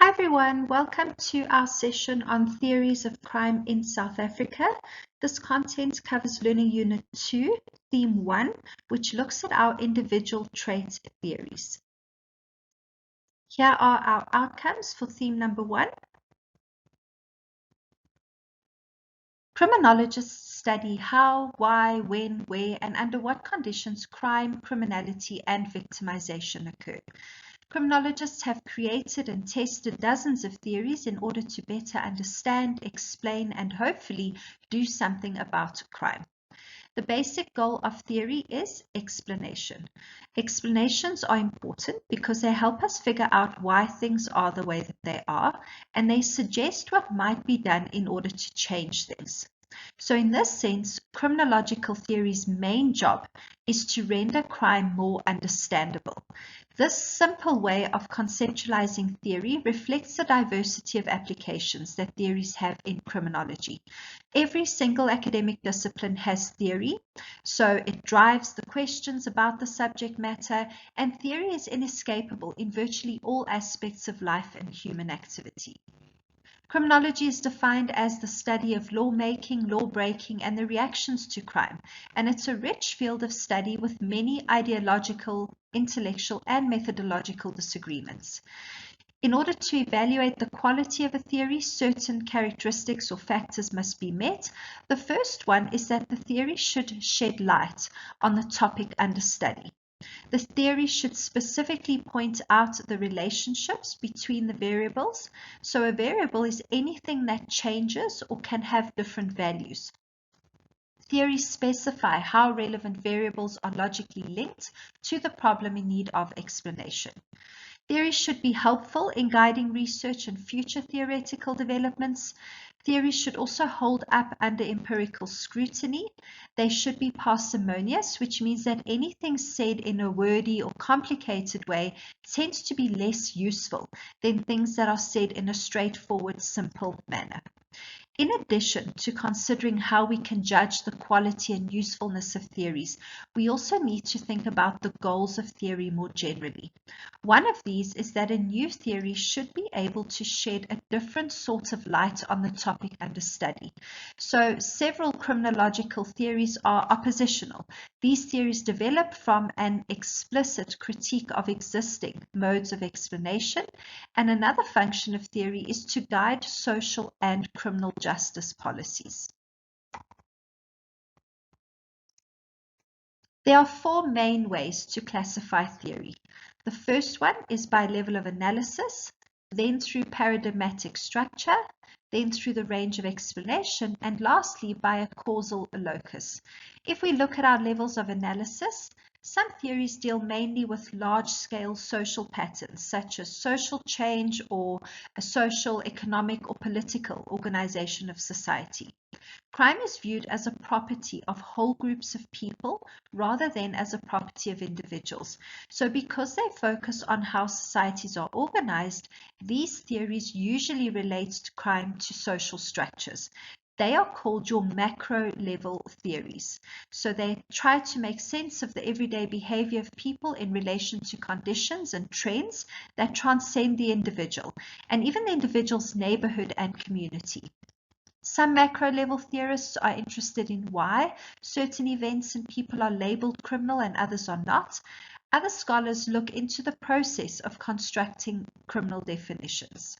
Hi everyone, welcome to our session on theories of crime in South Africa. This content covers Learning Unit 2, Theme 1, which looks at our individual trait theories. Here are our outcomes for theme number 1. Criminologists study how, why, when, where, and under what conditions crime, criminality, and victimization occur. Criminologists have created and tested dozens of theories in order to better understand, explain, and hopefully do something about crime. The basic goal of theory is explanation. Explanations are important because they help us figure out why things are the way that they are, and they suggest what might be done in order to change things. So in this sense, criminological theory's main job is to render crime more understandable. This simple way of conceptualizing theory reflects the diversity of applications that theories have in criminology. Every single academic discipline has theory, so it drives the questions about the subject matter, and theory is inescapable in virtually all aspects of life and human activity. Criminology is defined as the study of lawmaking, law-breaking, and the reactions to crime, and it's a rich field of study with many ideological, intellectual, and methodological disagreements. In order to evaluate the quality of a theory, certain characteristics or factors must be met. The first one is that the theory should shed light on the topic under study. The theory should specifically point out the relationships between the variables. So a variable is anything that changes or can have different values. Theories specify how relevant variables are logically linked to the problem in need of explanation. Theories should be helpful in guiding research and future theoretical developments. Theories should also hold up under empirical scrutiny. They should be parsimonious, which means that anything said in a wordy or complicated way tends to be less useful than things that are said in a straightforward, simple manner. In addition to considering how we can judge the quality and usefulness of theories, we also need to think about the goals of theory more generally. One of these is that a new theory should be able to shed a different sort of light on the topic under study. So several criminological theories are oppositional. These theories develop from an explicit critique of existing modes of explanation, and another function of theory is to guide social and criminal justice policies. There are four main ways to classify theory. The first one is by level of analysis, then through paradigmatic structure, then through the range of explanation, and lastly by a causal locus. If we look at our levels of analysis, some theories deal mainly with large-scale social patterns, such as social change or a social, economic, or political organization of society. Crime is viewed as a property of whole groups of people rather than as a property of individuals. So because they focus on how societies are organized, these theories usually relate crime to social structures. They are called your macro level theories. So they try to make sense of the everyday behavior of people in relation to conditions and trends that transcend the individual and even the individual's neighborhood and community. Some macro-level theorists are interested in why certain events and people are labeled criminal and others are not. Other scholars look into the process of constructing criminal definitions.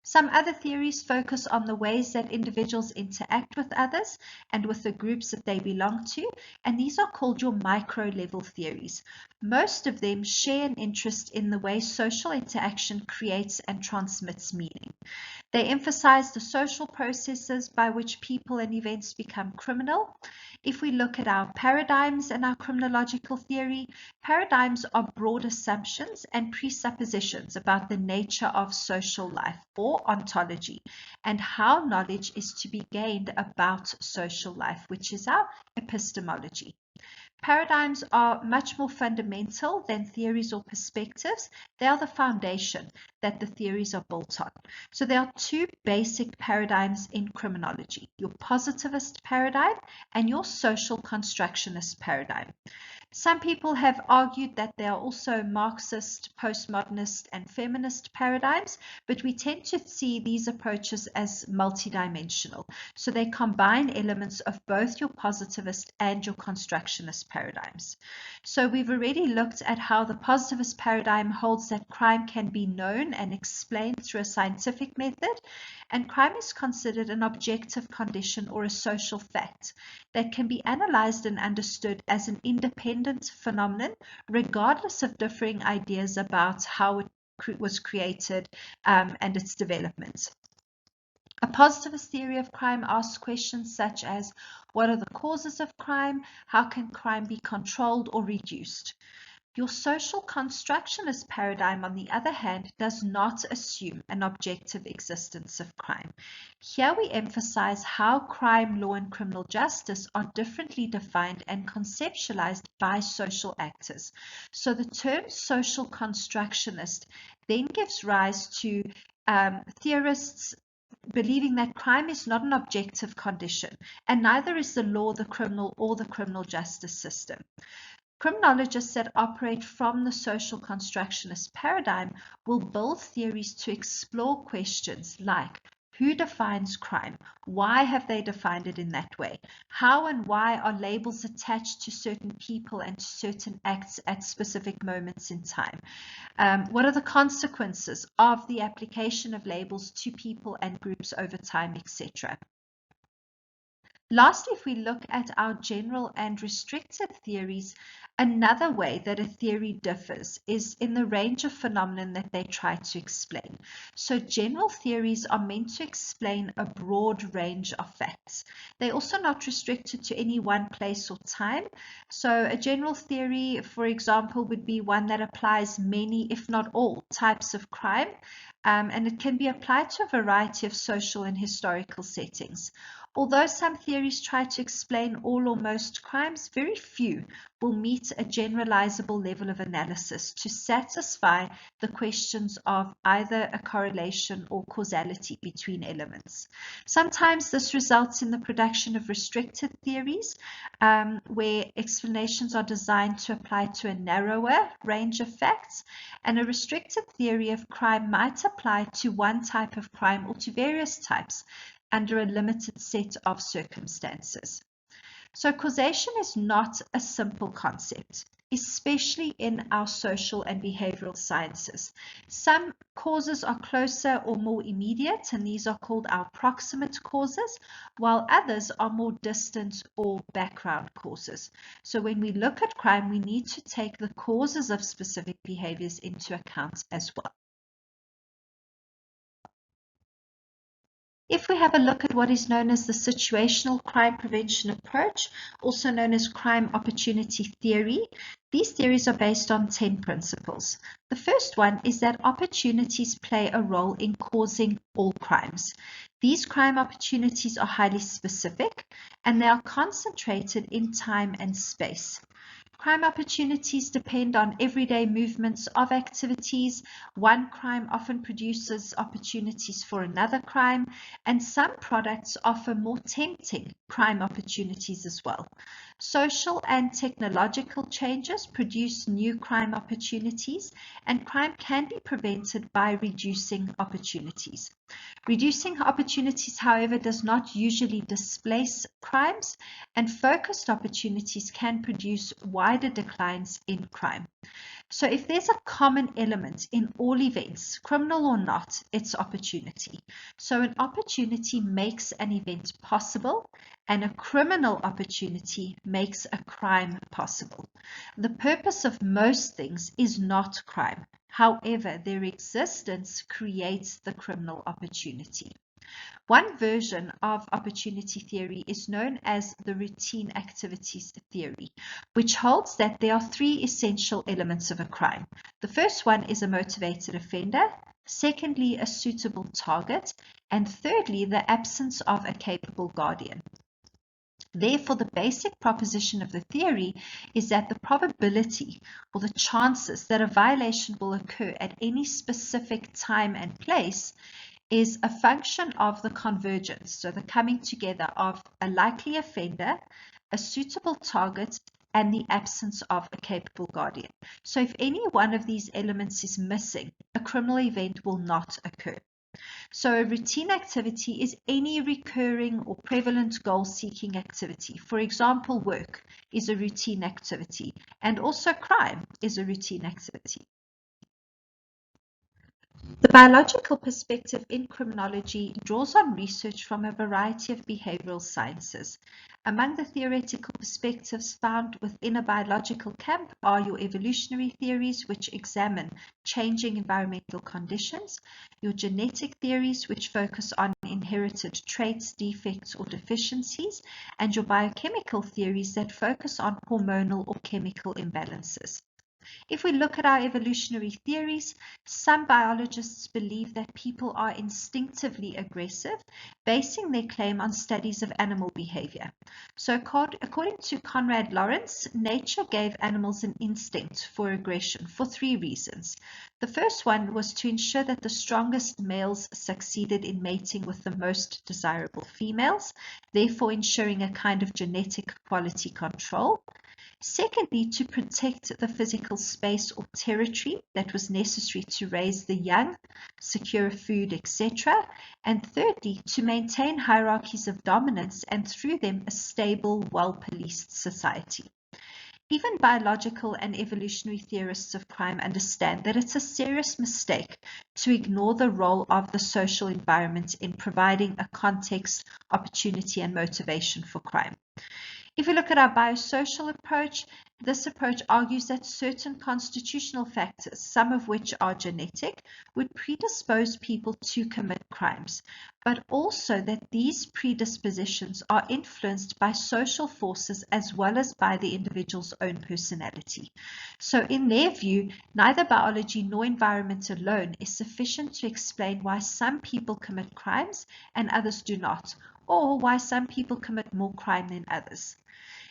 Some other theories focus on the ways that individuals interact with others and with the groups that they belong to, and these are called your micro-level theories. Most of them share an interest in the way social interaction creates and transmits meaning. They emphasize the social processes by which people and events become criminal. If we look at our paradigms and our criminological theory, paradigms are broad assumptions and presuppositions about the nature of social life or ontology and how knowledge is to be gained about social life, which is our epistemology. Paradigms are much more fundamental than theories or perspectives. They are the foundation that the theories are built on. So there are two basic paradigms in criminology, your positivist paradigm and your social constructionist paradigm. Some people have argued that there are also Marxist, postmodernist, and feminist paradigms, but we tend to see these approaches as multidimensional. So they combine elements of both your positivist and your constructionist paradigms. So we've already looked at how the positivist paradigm holds that crime can be known and explained through a scientific method, and crime is considered an objective condition or a social fact that can be analyzed and understood as an independent phenomenon, regardless of differing ideas about how it was created and its development. A positivist theory of crime asks questions such as, what are the causes of crime? How can crime be controlled or reduced? Your social constructionist paradigm, on the other hand, does not assume an objective existence of crime. Here we emphasize how crime, law, and criminal justice are differently defined and conceptualized by social actors. So the term social constructionist then gives rise to theorists believing that crime is not an objective condition, and neither is the law, the criminal, or the criminal justice system. Criminologists that operate from the social constructionist paradigm will build theories to explore questions like, who defines crime? Why have they defined it in that way? How and why are labels attached to certain people and to certain acts at specific moments in time? What are the consequences of the application of labels to people and groups over time, etc.? Lastly, if we look at our general and restricted theories, another way that a theory differs is in the range of phenomenon that they try to explain. So general theories are meant to explain a broad range of facts. They're also not restricted to any one place or time. So a general theory, for example, would be one that applies many, if not all, types of crime, and it can be applied to a variety of social and historical settings. Although some theories try to explain all or most crimes, very few will meet a generalizable level of analysis to satisfy the questions of either a correlation or causality between elements. Sometimes this results in the production of restricted theories, where explanations are designed to apply to a narrower range of facts, and a restricted theory of crime might apply to one type of crime or to various types under a limited set of circumstances. So causation is not a simple concept, especially in our social and behavioral sciences. Some causes are closer or more immediate, and these are called our proximate causes, while others are more distant or background causes. So when we look at crime, we need to take the causes of specific behaviors into account as well. If we have a look at what is known as the situational crime prevention approach, also known as crime opportunity theory, these theories are based on 10 principles. The first one is that opportunities play a role in causing all crimes. These crime opportunities are highly specific, and they are concentrated in time and space. Crime opportunities depend on everyday movements of activities. One crime often produces opportunities for another crime, and some products offer more tempting crime opportunities as well. Social and technological changes produce new crime opportunities, and crime can be prevented by reducing opportunities. Reducing opportunities, however, does not usually displace crimes, and focused opportunities can produce wider declines in crime. So if there's a common element in all events, criminal or not, it's opportunity. So an opportunity makes an event possible, and a criminal opportunity makes a crime possible. The purpose of most things is not crime. However, their existence creates the criminal opportunity. One version of opportunity theory is known as the routine activities theory, which holds that there are three essential elements of a crime. The first one is a motivated offender, secondly, a suitable target, and thirdly, the absence of a capable guardian. Therefore, the basic proposition of the theory is that the probability or the chances that a violation will occur at any specific time and place is a function of the convergence, so the coming together of a likely offender, a suitable target, and the absence of a capable guardian. So if any one of these elements is missing, a criminal event will not occur. So a routine activity is any recurring or prevalent goal-seeking activity. For example, work is a routine activity, and also crime is a routine activity. The biological perspective in criminology draws on research from a variety of behavioral sciences. Among the theoretical perspectives found within a biological camp are your evolutionary theories, which examine changing environmental conditions, your genetic theories, which focus on inherited traits, defects, or deficiencies, and your biochemical theories that focus on hormonal or chemical imbalances. If we look at our evolutionary theories, some biologists believe that people are instinctively aggressive, basing their claim on studies of animal behavior. So according to Conrad Lawrence, nature gave animals an instinct for aggression for 3 reasons. The first one was to ensure that the strongest males succeeded in mating with the most desirable females, therefore ensuring a kind of genetic quality control. Secondly, to protect the physical space or territory that was necessary to raise the young, secure food, etc. And thirdly, to maintain hierarchies of dominance and through them a stable, well-policed society. Even biological and evolutionary theorists of crime understand that it's a serious mistake to ignore the role of the social environment in providing a context, opportunity, and motivation for crime. If we look at our biosocial approach, this approach argues that certain constitutional factors, some of which are genetic, would predispose people to commit crimes, but also that these predispositions are influenced by social forces as well as by the individual's own personality. So in their view, neither biology nor environment alone is sufficient to explain why some people commit crimes and others do not, or why some people commit more crime than others.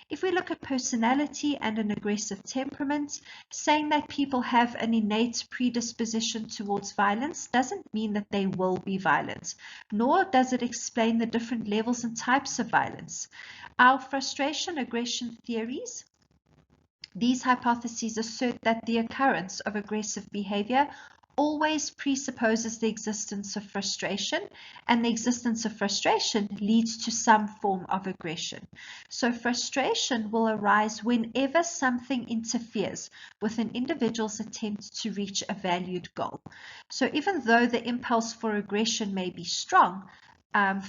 If we look at personality and an aggressive temperament, saying that people have an innate predisposition towards violence doesn't mean that they will be violent, nor does it explain the different levels and types of violence. Our frustration-aggression theories, these hypotheses assert that the occurrence of aggressive behavior always presupposes the existence of frustration, and the existence of frustration leads to some form of aggression. So frustration will arise whenever something interferes with an individual's attempt to reach a valued goal. So even though the impulse for aggression may be strong,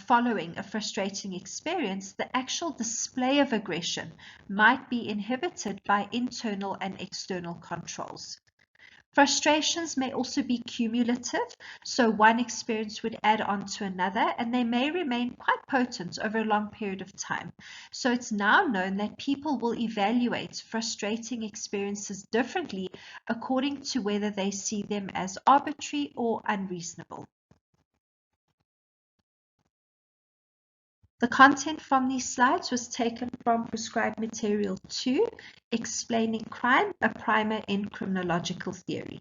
following a frustrating experience, the actual display of aggression might be inhibited by internal and external controls. Frustrations may also be cumulative, so one experience would add on to another, and they may remain quite potent over a long period of time. So it's now known that people will evaluate frustrating experiences differently according to whether they see them as arbitrary or unreasonable. The content from these slides was taken from Prescribed Material 2, Explaining Crime, a Primer in Criminological Theory.